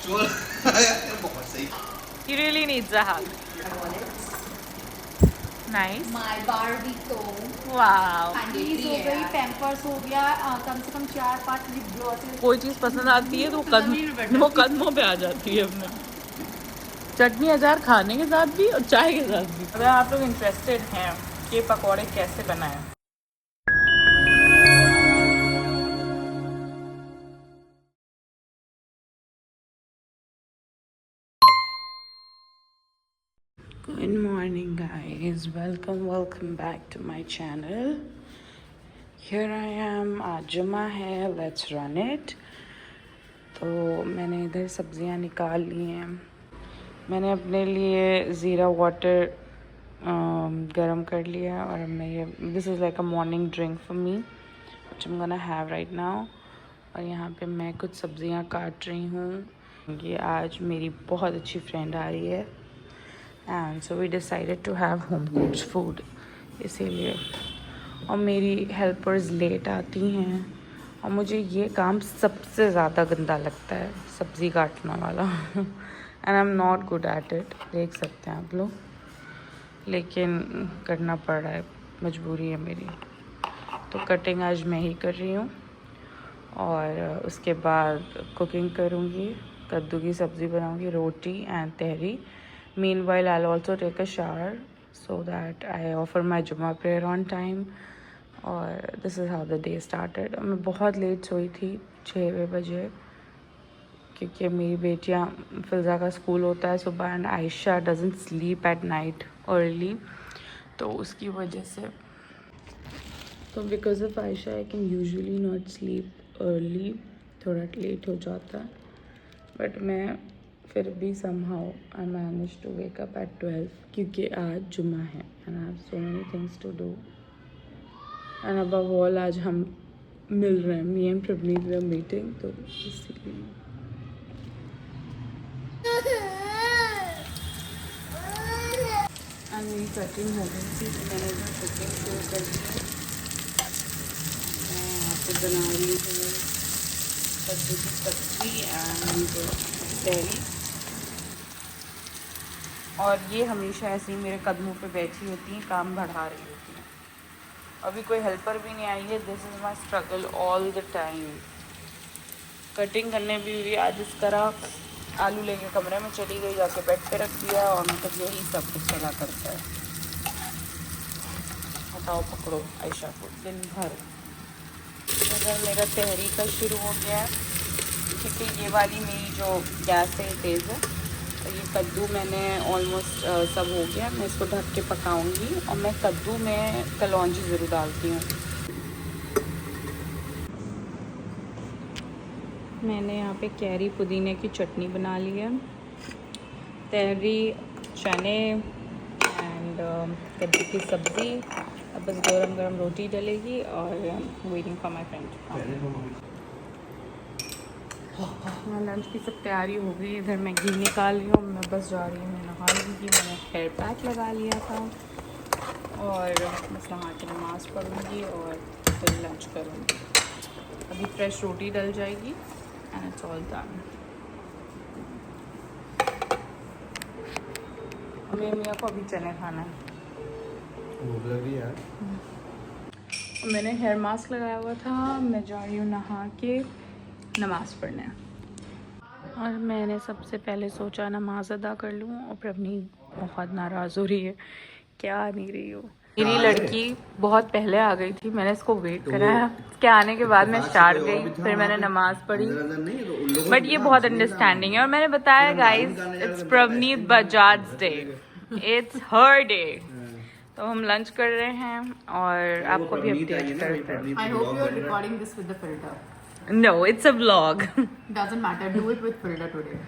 बहुत सही। He really needs a hug. Nice. My Barbie तो Wow. कैंडीज हो गई, पैम्पर्स हो गया, कम से कम 4-5 लिप ग्लॉसेस। कोई चीज़ पसंद आती है तो वो कदमों पे आ जाती है अपने। चटनी अचार खाने के साथ भी और चाय के साथ भी। अगर आप लोग इंटरेस्टेड हैं कि पकौड़े कैसे बनाएं, Good morning guys, welcome back to my channel. Here I am, आज जुमा है, let's run it. तो मैंने इधर सब्जियां निकाल ली हैं। मैंने अपने लिए ज़ीरा वाटर गरम कर लिया और अब मैं ये this is like a morning drink for me which I am gonna have right now. और यहाँ पे मैं कुछ सब्जियां काट रही हूँ। ये आज मेरी बहुत अच्छी फ्रेंड आ रही है and so we decided to have home cooked food, इसीलिए। और मेरी हेल्पर्स लेट आती हैं और मुझे ये काम सबसे ज़्यादा गंदा लगता है, सब्ज़ी काटने वाला। And I am not good at it, देख सकते हैं आप लोग, लेकिन करना पड़ रहा है, मजबूरी है मेरी। तो कटिंग आज मैं ही कर रही हूँ और उसके बाद कुकिंग करूँगी, कद्दू की सब्ज़ी बनाऊँगी, रोटी एंड तहरी। Meanwhile, I'll also take a shower so that I offer my Jummah prayer on time. और this is how the day started. मैं बहुत लेट सोई थी, 6 बजे, क्योंकि मेरी बेटियाँ फिज़ा का स्कूल होता है सुबह and Ayesha doesn't sleep at night early, तो उसकी वजह से, तो because of Ayesha I can usually not sleep early, थोड़ा लेट हो जाता है, बट मैं फिर भी somehow I managed to wake up at 12 क्योंकि आज जुम्मा है and I have so many things to do and above all आज हम मिल रहे हैं, me and Pravneet we are meeting, तो इसीलिए। and मेरी कटिंग हो गई थी तो मैंने जो कुकिंग शुरू कर दी है। मैं यहाँ पे बना रही हूँ कद्दू की सब्ज़ी एंड तहरी, और ये हमेशा ऐसे ही मेरे कदमों पे बैठी होती हैं, काम बढ़ा रही होती हैं। अभी कोई हेल्पर भी नहीं आई है। This is my struggle all the time. Cutting करने भी आज इस तरह आलू लेके कमरे में चली गई, जाके बेड पे रख दिया, और मतलब यही सब कुछ चला करता है। हटाओ पकड़ो आयशा को दिन भर। अगर मेरा तहरी का शुरू हो गया है, क्योंकि ये वाली मेरी जो गैस है तेज़ है, तो ये कद्दू मैंने ऑलमोस्ट सब हो गया। मैं इसको ढक के पकाऊंगी और मैं कद्दू में कलौंजी ज़रूर डालती हूँ। मैंने यहाँ पे कैरी पुदीने की चटनी बना ली है, तहरी, चने एंड कद्दू की सब्ज़ी। अब बस गरम गरम रोटी डलेगी और वेटिंग फॉर माई फ्रेंड। हाँ, लंच की सब तैयारी हो गई। इधर मैं घी निकाल रही हूँ, मैं बस जा रही हूँ नहा लूँगी। मैंने हेयर पैक लगा लिया था और बस नहा के नमाज पढ़ूँगी और फिर लंच करूँगी। अभी फ्रेश रोटी डल जाएगी एंड इट्स ऑल डन। मेरी मियाँ को अभी चने खाना है, भूख लग रही है। मैंने हेयर मास्क लगाया हुआ था। मैं जा रही हूँ नहा के नमाज़ पढ़ने, और मैंने सबसे पहले सोचा नमाज अदा कर लूँ। और प्रवनीत बहुत नाराज़ हो रही है, क्या आ नहीं रही हो। मेरी लड़की बहुत पहले आ गई थी, मैंने इसको वेट कराया, इसके आने के बाद मैं स्टार्ट गई, फिर मैंने नमाज पढ़ी। बट ये बहुत अंडरस्टैंडिंग है, और मैंने बताया guys it's Pravneet Bajaj day, it's her day. तो हम लंच कर रहे हैं और आपको भी अपडेट करते हैं। I hope you are recording this with the filter. No, it's a vlog. Doesn't matter, do it with filter today.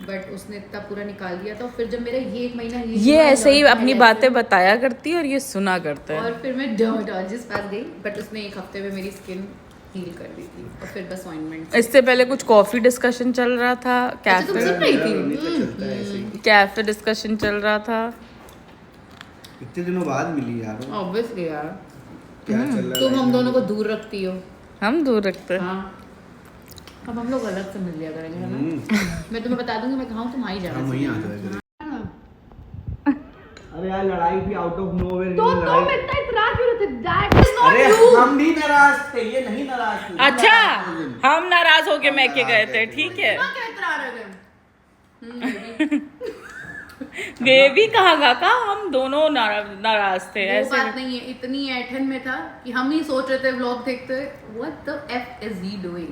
But उसने इतना पूरा निकाल दिया था, फिर जब मेरा ये 1 महीना ये ऐसे ही अपनी बातें बताया करती है और ये सुना करता है। और फिर मैं डर्मेटोलॉजिस्ट पास गई, बट उसने 1 हफ्ते में मेरी स्किन हील कर दी थी, और फिर बस ऑइंटमेंट। इससे पहले कुछ कॉफी डिस्कशन चल रहा था, कैफे डिस्कशन चल रहा था। इतने दिनों बाद मिली यार। ऑब्वियसली यार, क्या चल रहा है? तुम हम दोनों को दूर रखती हो। हम दूर रखते हैं। हाँ, अब हम लोग अलग से मिल लिया करेंगे है ना। मैं तुम्हें बता दूंगी मैं कहाँ हूँ, तुम आ ही जाना। हम वहीं आ जाएंगे। अरे यार लड़ाई भी आउट ऑफ नोवेयर। तो तुम इतना इतराज क्यों रहते? दैट इज नॉट अरे यू। हम भी नाराज थे, ये नहीं नाराज थे। अच्छा हम नाराज होके मैं के गए थे, ठीक है। क्या इतरा रहे थे? बेबी कहाँ काका, हम दोनों नाराज थे। वो ऐसे बात नहीं है, इतनी ऐठन में था कि हम ही सोच रहे थे व्लॉग देखते what the F is he doing.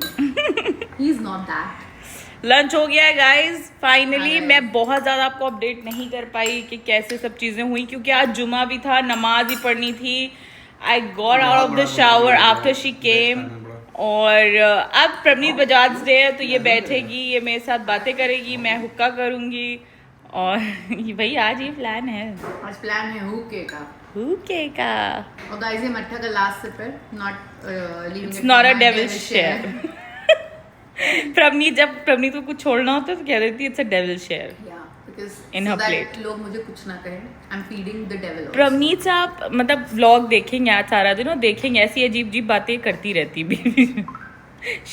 He is not that. Lunch हो गया है गाइस फाइनली। हाँ, मैं बहुत ज़्यादा आपको अपडेट नहीं कर पाई कि कैसे सब चीज़ें हुई, क्योंकि आज जुमा भी था, नमाज ही पढ़नी थी। I got out of the shower after she came. और अब प्रवनीत बजाज डे है तो ये बैठेगी, ये मेरे साथ बातें करेगी, मैं हुक्का करूँगी। और भाई आज ये प्लान है, आज प्लान है हुक्के का। हुक्के का। और गाइस ये मट्ठा का लास्ट सिप है, not leaving it's not a devil share. Pravneet को कुछ छोड़ना होता है तो कह देती है it's a devil share in her plate. लोग मुझे कुछ ना कहें, I am feeding the devil. Pravneet से आप मतलब व्लॉग देखेंगे आज सारा दिन और देखेंगे ऐसी अजीब अजीब बातें करती रहती भी।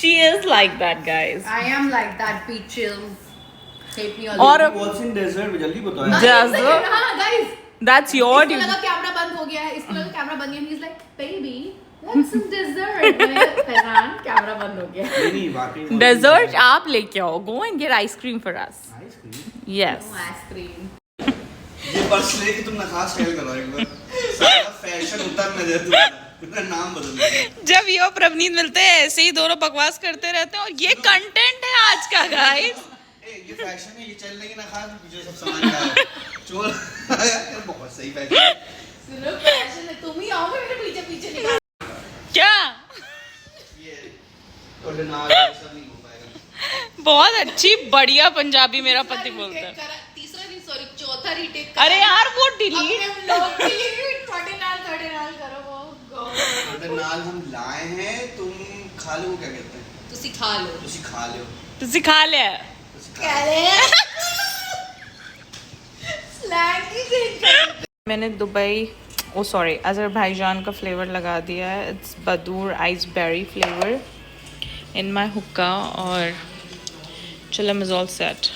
She is like that guys. I am like that पीचल्स हेट मी ऑल। और व्हाट्स इन डेजर्ट जल्दी बताओ। Just- हां गाइस दैट्स योर इसको लगा कैमरा बंद हो गया है, इसको लगा कैमरा बंद है, he is like baby what's in dessert. मैंने फैजान कैमरा बंद हो गया। नहीं वाकई डेजर्ट आप लेके आओ, go and get ice cream for us. Ice cream. Yes ice cream ये पर्स लेके तुम नखास फेल करो एक बार। सारा फैशन उतरने दे तू, पूरा नाम बदल दे। जब ये और प्रवनीत मिलते हैं ऐसे ही दोनों बकवास करते रहते हैं और ये कंटेंट है आज का गाइस। ये फैशन है, ये चल रही ना खास मुझे सब सामान का है। चोर यार बहुत सही फैशन। सुनो फैशन है, तुम ही आओगे मेरे पीछे पीछे निकाल। क्या ये तो नाल सब नहीं हो पाएगा। बहुत अच्छी बढ़िया पंजाबी मेरा पति बोलता है। तीसरा नहीं सॉरी चौथा रीटेक। अरे यार वो डिलीट अपने व्लॉग के लिए थोड़े नाल करो वो गो। तो नाल हम लाए हैं, तुम खा लो क्या कहते हैं? तुसी खा लो। तुसी खा लो। तो सिखा लिया। तुसी खा लो। स्लैंग ही चेंज कर। मैंने दुबई अजरबैजान का फ्लेवर लगा दिया है। इट्स बदूर ice berry flavour in my hookah और chillum is all set.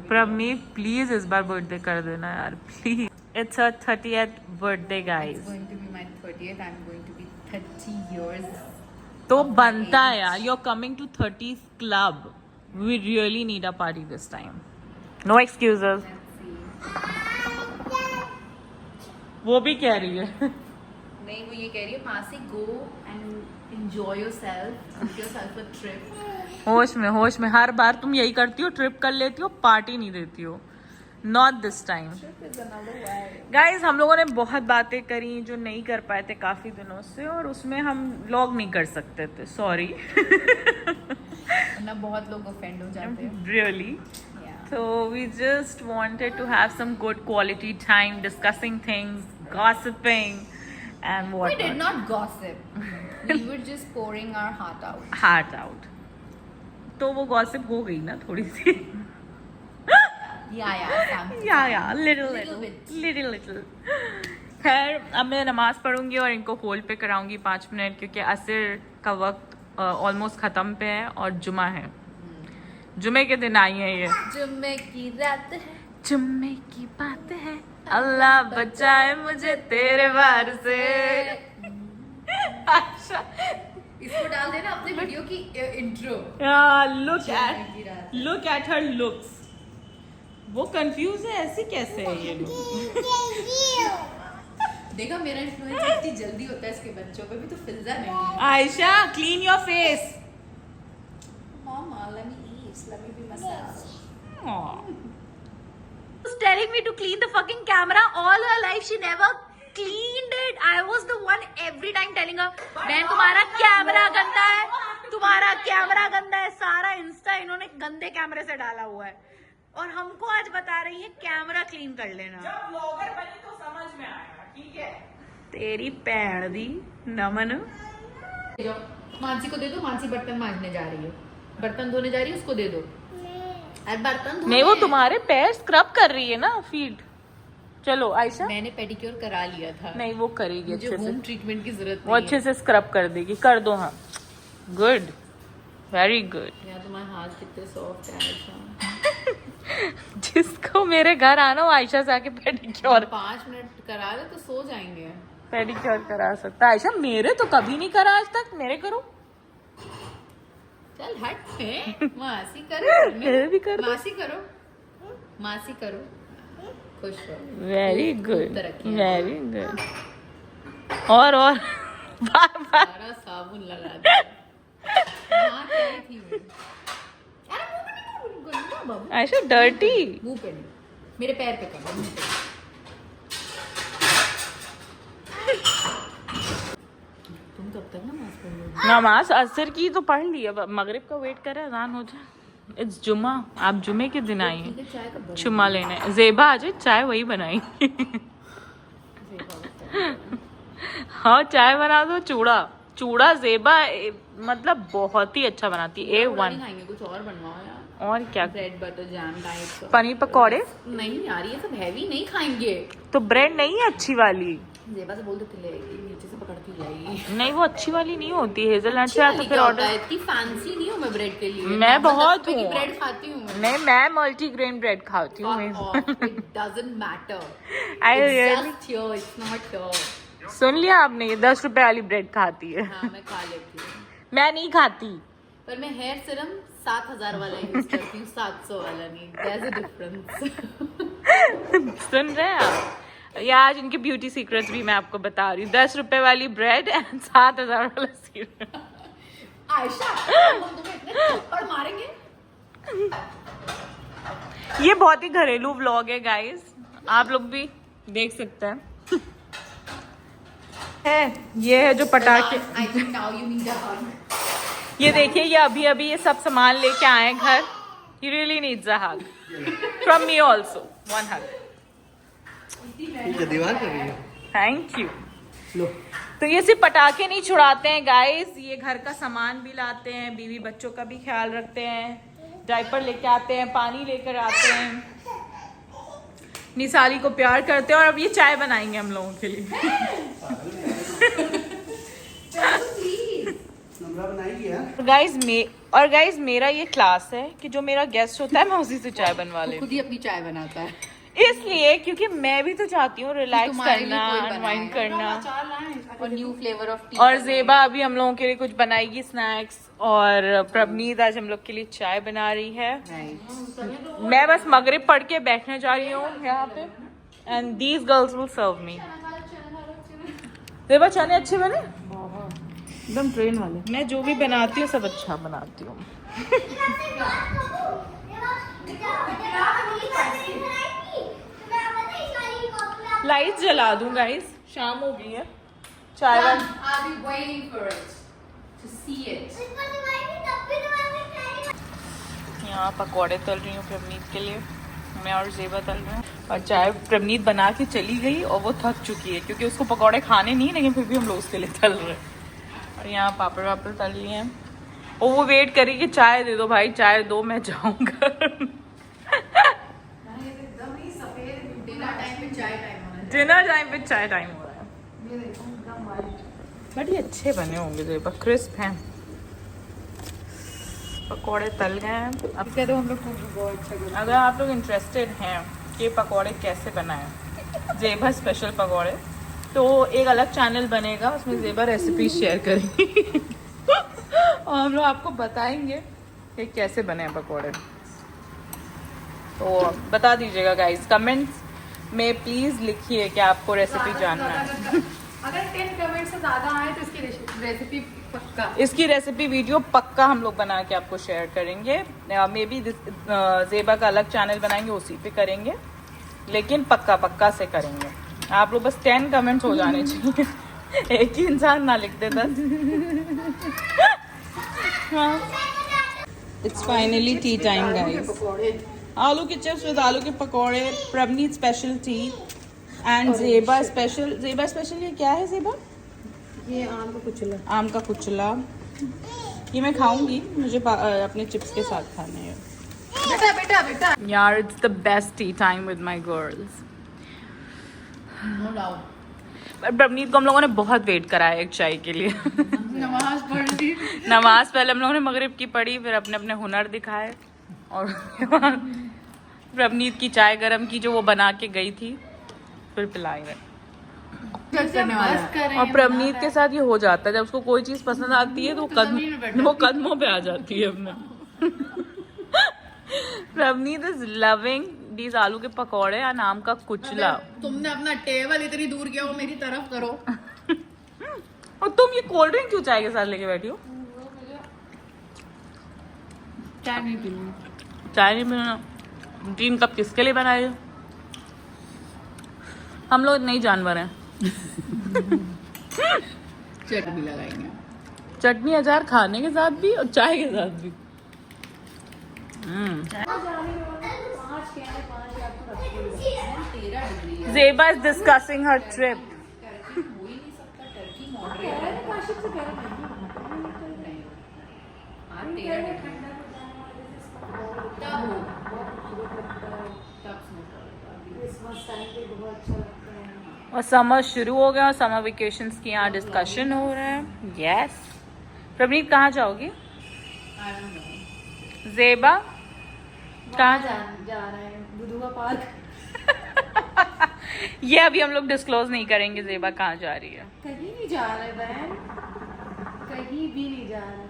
Pravneet please इस बार बर्थडे कर देना यार please. It's a 30th birthday guys. going to be my 30th. I'm going to be 30 years. तो बनता है यार, you're coming to 30th club. We really need a party this time. No excuses. Let's see. वो भी कह रही है। नहीं वो ये कह रही है मासी go and enjoy yourself, take yourself a trip. होश में हर बार तुम यही करती हो, ट्रिप कर लेती हो, पार्टी नहीं देती हो। Not this time guys. हम लोगों ने बहुत बातें करी जो नहीं कर पाए थे काफी दिनों से, और उसमें हम व्लॉग नहीं कर सकते थे, सॉरी। ना बहुत लोग ऑफेंड हो जाते हैं। Really. So we just wanted to have some good quality time discussing things, gossiping and We whatnot. did not gossip. We were just pouring our heart out. Heart out. तो वो gossip हो गई ना थोड़ी सी। Yeah, little. खैर अब मैं नमाज पढ़ूंगी और इनको होल्ड पे कराऊंगी 5 मिनट, क्योंकि असर का वक्त ऑलमोस्ट ख़त्म पे है और जुमा है। जुमे के दिन आई है ये। जुम्मे की रात है, जुम्मे की बात है, अल्लाह बचाए मुझे तेरे वार से। अच्छा इसको डाल देना अपने वीडियो की intro. Look at her looks. वो कंफ्यूज है, ऐसी कैसे है ये लोग। देखा मेरा इन्फ्लुएंस इतनी जल्दी होता है इसके बच्चों पे भी, तो फिल्जा नहीं है। Ayesha clean your face. Mama, let me eat. Let me be myself. Was telling me to clean the fucking camera all her life. She never cleaned it. I was the one every time telling her, "बहन तुम्हारा camera गंदा है, तुम्हारा camera गंदा है।" सारा Insta इन्होंने गंदे कैमरे से डाला हुआ है, और हमको आज बता रही है कैमरा क्लीन कर लेना। जब ब्लॉगर बनी तो समझ में आएगा, ठीक है। तेरी भैन दी नमन। मानसी को दे दो, मानसी बर्तन मांजने जा रही है, बर्तन धोने जा रही है, उसको दे दो। अरे बर्तन धो नहीं, वो तुम्हारे पैर स्क्रब कर रही है ना, फीट। चलो आयशा, मैंने पेडिक्योर करा लिया था, नहीं वो करेगी मुझे अच्छे से, होम ट्रीटमेंट की जरूरत वो नहीं अच्छे से स्क्रब कर देगी। कर दो, हाँ गुड, वेरी गुड। है। यार तुम्हारे हाथ कितने सॉफ्ट है आयशा। जिसको मेरे घर आना हो आयशा से आके पेडिक्योर 5 मिनट करा ले तो सो जाएंगे। पेडिक्योर करा सकता है। आयशा मेरे तो कभी नहीं करा आज तक, मेरे करो। चल हट है, मासी करो, मेरे भी कर दो। मासी करो, मासी करो, खुश रहो। वेरी खूब गुड, तरक्की है। Very good. और बार बार सारा साबुन लगा दिया। हाँ, क्या ही थी मैं। अरे मुंह पे नहीं, गंदा बाबू। आयशा डर्टी। मुंह पे नहीं, मेरे पैर पे कर, मुंह पे। तुम कब तक नमाज पढ़ोगे? नमाज असर की तो पढ़ ली, अब मगरिब का वेट कर रहे हैं, अजान हो जाए। इट्स जुमा, आप जुमे के दिन आई ठीक हैं है, चाय कब बनाओगे? चुमा लेने। जेबा आ जाए, चाय वही बनाई। हाँ चाय बना दो। चूड़ा जेबा मतलब बहुत ही अच्छा बनाती है, A1। नहीं खाएंगे, कुछ और बनवाओ यार। और क्या, bread butter jam diet. Paneer पकौड़े? नहीं यार, ये सब हैवी नहीं खाएंगे। तो ब्रेड नहीं है अच्छी वाली? जेबा से बोल देते लेगी, नीचे से पकड़ती लाएगी। नहीं वो अच्छी वाली नहीं होती, हेजलनट से आता फिर ऑर्डर। इतनी फैंसी नहीं हूँ मैं ब्रेड के लिए। मैं बहुत हूँ। ब्रेड खाती हूँ मैं। नहीं मैं मल्टीग्रेन ब्रेड खाती हूँ। It doesn't matter. I It's really- just here, it's not here. सुन लिया आपने, ये 10 रुपए वाली ब्रेड खाती है। हाँ, मैं खा लेती हूँ। मैं नहीं खाती। पर मैं हेयर सीरम 7000 वाला यूज करती हूँ, 700 वाला नहीं। There's a difference. सुन रहे हैं आप? ये आज इनके ब्यूटी सीक्रेट्स भी मैं आपको बता रही हूँ। 10 रुपए वाली ब्रेड एंड 7000 वाला सीरम। आयशा, हम तुम्हें इतने थप्पड़ मारेंगे। ये बहुत ही घरेलू व्लॉग है गाइस, आप लोग भी देख सकते हैं। ये है जो पटाखे। I think now you need a hug. ये देखिए, ये अभी ये सब सामान लेके आए घर। He really needs a hug from me also. One hug. दीवार कर रही है। Thank you. लो। तो ये सिर्फ पटाखे नहीं छुड़ाते हैं गाइस, ये घर का सामान भी लाते हैं, बीवी बच्चों का भी ख्याल रखते हैं, डायपर लेके आते हैं, पानी लेकर आते हैं, निसाली को प्यार करते हैं। और अब ये चाय बनाएंगे हम लोगों के लिए। गाइस मेरा ये क्लास है कि जो मेरा गेस्ट होता है मैं उसी से चाय बनवा लेती हूँ। खुद ही अपनी चाय बनाता है। इसलिए क्योंकि मैं भी तो चाहती हूँ रिलैक्स तुम्हारे लिए करना, कोई अनवाइंड करना। और न्यू फ्लेवर ऑफ टी। और जेबा अभी हम लोगों के लिए कुछ बनाएगी स्नैक्स, और प्रवनीत आज हम लोग के लिए चाय बना रही है। मैं बस मगरिब पढ़ के बैठने जा रही हूँ यहाँ पे, and these girls will serve me. Zeba चने अच्छे बने? एकदम ट्रेन वाले। मैं जो भी बनाती हूँ सब अच्छा बनाती हूँ। लाइट जला दूं गाइस, शाम हो गई है। चाय वाली I'll be waiting for it to see it. यहाँ पकौड़े तल रही हूँ प्रवनीत के लिए, मैं और जेबा तल रहे हैं। और चाय प्रवनीत बना के चली गई और वो थक चुकी है क्योंकि उसको पकौड़े खाने नहीं, लेकिन फिर भी हम लोग उसके लिए तल रहे हैं। और यहाँ पापड़ वापड़ तल लिए हैं और वो वेट करी कि चाय दे दो भाई, चाय दो, मैं जाऊँगा। डिनर टाइम पे चाय टाइम हो रहा है। बट ये अच्छे बने होंगे जेबा, क्रिस्प हैं, पकौड़े तल गए हैं। अब तो हम लोग बहुत अच्छा। अगर आप लोग इंटरेस्टेड हैं कि पकौड़े कैसे बनाएं, जेबा स्पेशल पकौड़े, तो एक अलग चैनल बनेगा, उसमें जेबा रेसिपी शेयर करेंगी। और हम लोग आपको बताएंगे कि कैसे बने पकौड़े। तो बता दीजिएगा गाइस, कमेंट्स में प्लीज लिखिए कि आपको रेसिपी जानना है। अगर 10 कमेंट से ज्यादा आए तो इसकी रेसिपी पक्का, इसकी रेसिपी वीडियो पक्का हम लोग बना के आपको शेयर करेंगे। मे बी जेबा का अलग चैनल बनाएंगे, उसी पे करेंगे, लेकिन पक्का पक्का से करेंगे। आप लोग बस 10 कमेंट्स हो जाने चाहिए। एक ही इंसान ना लिख देता। It's finally T time guys. आलू के चिप्स विद आलू के पकौड़े, प्रवनीत स्पेशल टी एंड जेबा स्पेशल। जेबा स्पेशल ये क्या है जेबा? ये आम का कुचला। आम का कुचला। ये मैं खाऊंगी, मुझे अपने चिप्स के साथ खाने हैं। बेटा बेटा बेटा यार it's the best tea time with my girls. No doubt. पर प्रवनीत को हम लोगों ने बहुत वेट कराया एक चाय के लिए। नमाज पढ़ ली। नमाज पहले हम लोगों ने मगरिब की पढ़ी, फिर अपने अपने हुनर दिखाए और उसके बाद प्रवनीत की चाय गरम की जो वो बना के गई थी, फिर पिलाई है। और प्रवनीत के साथ ये हो जाता है, जब उसको कोई चीज पसंद आती है तो वो कदमों पे आ जाती है अपने। प्रवनीत इज लविंग दीज आलू के पकौड़े या नाम का कुचला। तुमने अपना टेबल इतनी दूर किया, वो मेरी तरफ करो। और तुम ये कोल्ड ड्रिंक क्यों चाय के साथ लेके बैठी हो? चाय नहीं पीनी। चाय नहीं पीना? 3 कप किसके लिए बनाए हो? हम लोग नहीं जानवर हैं। चटनी लगाएंगे। चटनी अचार खाने के साथ भी और चाय के साथ भी। Zeba is discussing her trip. और समर शुरू हो गया और समर वेकेशंस की यहाँ डिस्कशन हो रहा है। यस प्रवनीत कहाँ जाओगी? ज़ेबा कहाँ जा रहा है? बुधुआ पार्क। ये अभी हम लोग डिस्क्लोज नहीं करेंगे ज़ेबा कहाँ जा रही है। कहीं नहीं जा रहा है बहन, कहीं भी नहीं जा रहा है।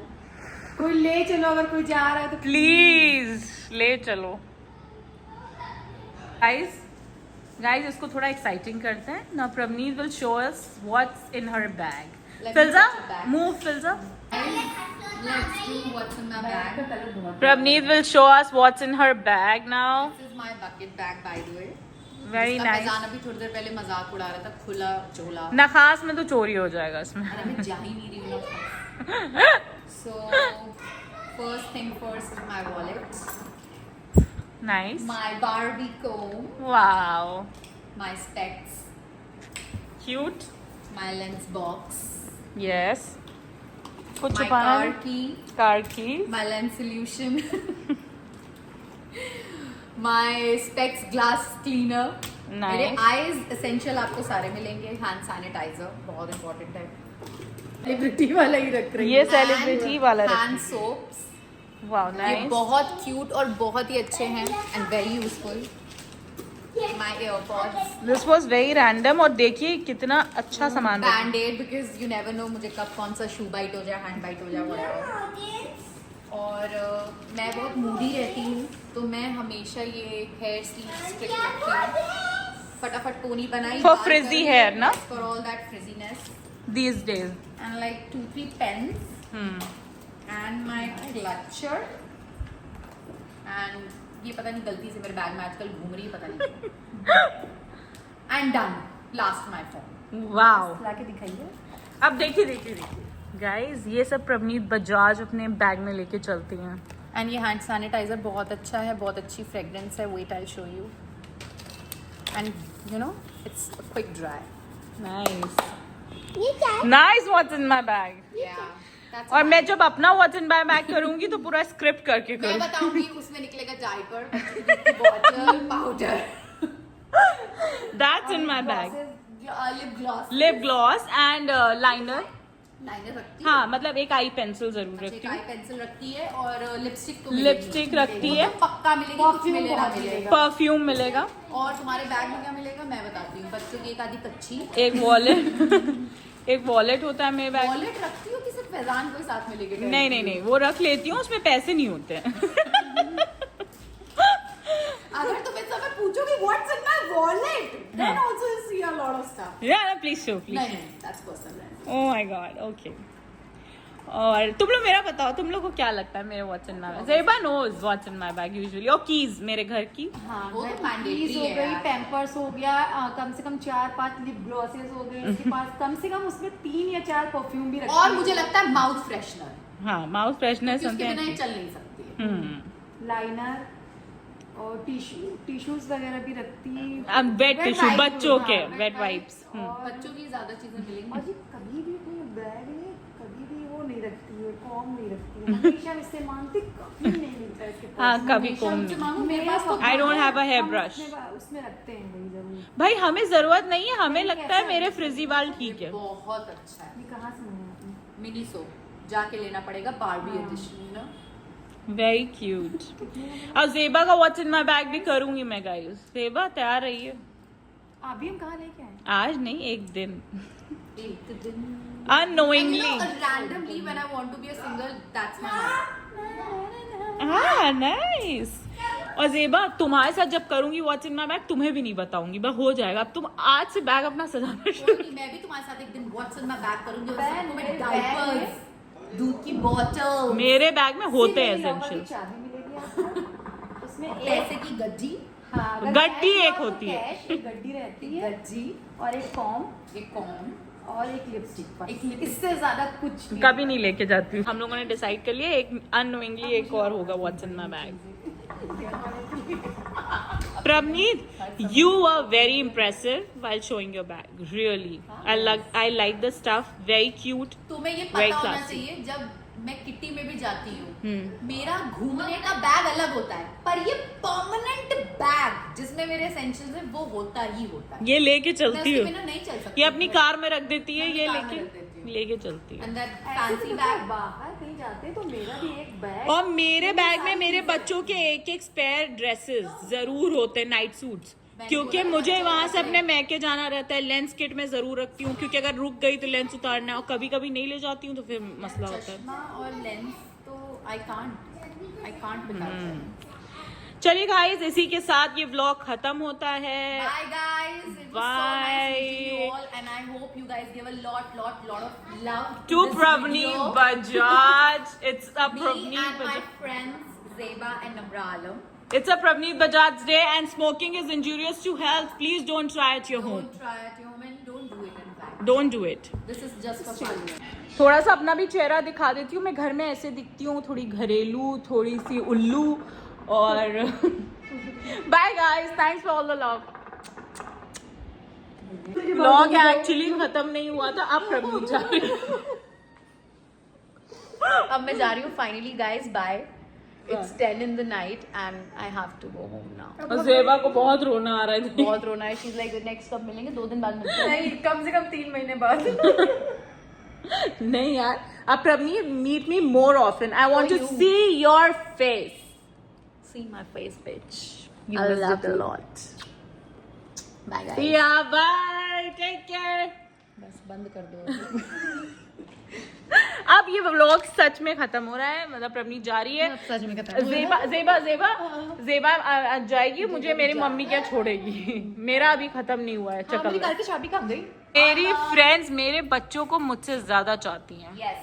कोई ले चलो, अगर कोई जा रहा है तो प्लीज ले चलो। गाइस इसको थोड़ा एक्साइटिंग करते हैं ना। Pravneet will show us what's in her bag. Filza move Filza. Let's do what's in my bag. Pravneet will show us what's in her bag now. This is my bucket bag, by the way. Very इसका nice. Faizan अभी थोड़ी देर पहले मजाक उड़ा रहा था, खुला झोला। नखास में तो चोरी हो जाएगा इसमें। अरे मैं जा ही नहीं रही हूँ। So first thing first is my wallet, Nice. my Barbie comb, Wow. my specs, Cute. my lens box, Yes. कुछ my छुपाना car नहीं? key, Car key. my lens solution, my specs glass cleaner. Nice. मेरे eyes essential आपको सारे मिलेंगे। hand sanitizer बहुत important है। Celebrity वाला ही रख रही ये सेलिब्रिटी वाला hand soaps, वाओ ये नाइस। बहुत क्यूट और बहुत ही अच्छे हैं and very useful. My earpods, this was very random और देखिए कितना अच्छा सामान है। Band-Aid because you never know मुझे कब कौन सा शू बाइट हो जाए, हैंड बाइट हो जाए, whatever। और मैं बहुत मूडी रहती हूँ तो मैं हमेशा ये हेयर स्लीव स्ट्रिक रखती हूँ। फटाफट पोनी बनाई For frizzy hair, ना? For all that frizziness These days. And like 2-3 pens and my clutcher and ये पता नहीं गलती से मेरे बैग में आजकल घूम रही है, पता नहीं and done last my phone। Wow. लाके दिखाइए। अब देखिए गाइस ये सब प्रवनीत बजाज अपने बैग में लेके चलती हैं। एंड ये हैंड सैनिटाइजर बहुत अच्छा है, बहुत अच्छी फ्रेग्रेंस है। Wait I show you and you know it's quick dry. Nice what's in my bag. और मैं जब अपना व्हाट्स इन माय बैग करूंगी तो पूरा स्क्रिप्ट करके मैं करूंगी। बताऊंगी उसमें निकलेगा diaper, bottle, powder, that's in my bag. Lip gloss, lip gloss and liner. Liner रखती है। हाँ मतलब एक आई पेंसिल जरूर एक रखती आई हूँ। पेंसिल रखती है और लिपस्टिक तो लिपस्टिक रखती है। पक्का मिलेगी, कुछ मिलेगा बहुत मिलेगा। परफ्यूम मिलेगा। और तुम्हारे बैग में क्या मिलेगा मैं बताती हूँ। बच्चों की एक आधी कच्ची एक वॉलेट एक वॉलेट होता है मेरे बैग। वॉलेट रखती हूँ कि सिर्फ फैजान को ही साथ में लेके गए? नहीं वो रख लेती हूँ, उसमें पैसे नहीं होते हैं। अगर तुम इस समय पूछोगे what's in my wallet then also you see a lot of stuff. Please show नहीं that's personal. Oh my God okay. और तुम लोग मेरा बताओ, तुम लोग को क्या लगता है मेरे what's in my bag? Zeba knows what's in my bag usually. और कीज मेरे घर की। हाँ, वो तो कीज mandatory हो है गई, यार। पैम्पर्स हो गया, कम से कम 4-5 लिप ग्लॉसेस हो गए इसके पास। कम से कम उसमें 3 या 4 परफ्यूम भी रखती और है। मुझे लगता है माउथ फ्रेशनर, हाँ माउथ फ्रेशनर उसके बिना ये समथिंग। चल नहीं सकती है। लाइनर और टिश्यूज वगैरह भी रखती है। वेट टिश्यू wipe, बच्चों के हाँ, वेट वाइप्स। और बच्चों की ज्यादा चीजें और मिलेंगी। जी कभी भी कोई बैग में कभी भी वो नहीं रखती है, कॉम नहीं रखती है। हमेशा इससे मांगती, कभी नहीं मिलता है इसके पास। हाँ कभी हमेशा कौन मुझसे मांगो, मेरे पास तो I don't have a hairbrush. उसमें रखते हैं वही करूंगी। भाई हमें जरूरत नहीं है, हमें लगता है मेरे फ्रिजी बाल ठीक है। बहुत अच्छा है। ये कहाँ से मंगाया आपने? मिनीसो जाके लेना पड़ेगा, बारबी एडिशन ना। Very cute. और जेबा का व्हाट्स इन माई बैग भी करूंगी मैं गाइस। जेबा तैयार रही है। अभी हम कहाँ लेके आए? आज नहीं, एक दिन एक दिन unknowingly। randomly when I want to be a singer, that's my heart. हाँ नाइस। और जेबा तुम्हारे साथ जब करूंगी व्हाट्स इन माई बैग तुम्हें भी नहीं बताऊंगी, बस हो जाएगा। अब तुम आज से बैग अपना सजाना शुरू। कोई नहीं, मैं भी तुम्हारे साथ एक दिन व्हाट्स इन माय बैग करूंगी और बैग, सबको मैं मेरे डायपर्स, दूध की बोतल, मेरे बैग में होते हैं मेरी lover की एसेंशियल। चाबी मिलेगी आपको। उसमें पैसे की गड्डी, हाँ, अगर गड्डी cash एक हुआ तो होती है। cash, एक गड्डी रहती है गड्डी, और एक फॉर्म एक कॉम, और एक लिपस्टिक। एक lipstick। इससे ज्यादा कुछ नहीं। कभी नहीं लेके जाती हूँ। हम लोगों ने डिसाइड कर लिया एक अननोइंगली एक और होगा what's in my bag. Pravneet, you were very impressive while showing your bag. Really, I like the stuff. Very cute. तुम्हें ये Very पता होना classy। चाहिए, जब मैं किट्टी में भी जाती हूँ, मेरा घूमने का बैग अलग होता है, पर ये परमानेंट बैग जिसमें मेरे एसेंशियल्स है वो होता ही होता है। ये लेके मैं चलती उसके हूँ। बिना नहीं चल सकती। ये अपनी कार में रख देती है, अपनी ये कार में रख देती लेके हूँ। लेके चलती है। And that ऐसे fancy तो bag, बाहर कहीं जाते तो मेरा भी एक बैग। और मेरे बैग में मेरे बच्चों के एक एक स्पेयर ड्रेसेस जरूर होते हैं, नाइट सूट्स, क्योंकि मुझे वहां से अपने मैके जाना रहता है। लेंस किट में जरूर रखती हूँ, क्योंकि अगर रुक गई तो लेंस उतारना है, और कभी कभी नहीं ले जाती हूँ तो फिर मसला होता है। चश्मा और लेंस तो I can't without it. चलिए गाइस, इसी के साथ ये व्लॉग खत्म होता है। Bye guys. It was so nice meeting you all, and I hope you guys give a lot of love To this Pravneet video. Bajaj. It's a Me Pravneet and my Bajaj. friends Zeba and Namra Alam. It's a Pravneet Bajaj day, and smoking is injurious to health. Please don't try at your home. Don't try at your home and don't do it in fact. Don't do it. This is just for fun. थोड़ा सा अपना भी चेहरा दिखा देती हूँ। मैं घर में ऐसे दिखती हूँ, थोड़ी घरेलू, थोड़ी सी उल्लू। और bye guys, thanks for all the love. Vlog actually खत्म नहीं हुआ था, अब प्रभु जा रही है। अब मैं जा रही हूँ finally guys. Bye. It's 10 in the night and I have to go home now. और जेबा को बहुत रोना आ रहा है। बहुत रोना है. She's like next कब मिलेंगे? 2 दिन बाद मिलते हैं. नहीं, कम से कम 3 महीने बाद। नहीं यार, अब Prabhneet meet me more often. I want to you. See your face. See my face, bitch. I love a lot. Bye guys. See ya, bye, take care. बस बंद कर दो. अब ये व्लॉग सच में खत्म हो रहा है, मतलब प्रभनीत जा रही है। सच में खत्म. जेबा जाएगी, मुझे मेरी मम्मी क्या छोड़ेगी। मेरा अभी खत्म नहीं हुआ है हाँ, मेरी चक्कर। कार की चाबी कहाँ गई? मेरी फ्रेंड्स मेरे बच्चों को मुझसे ज्यादा चाहती हैं। Yes.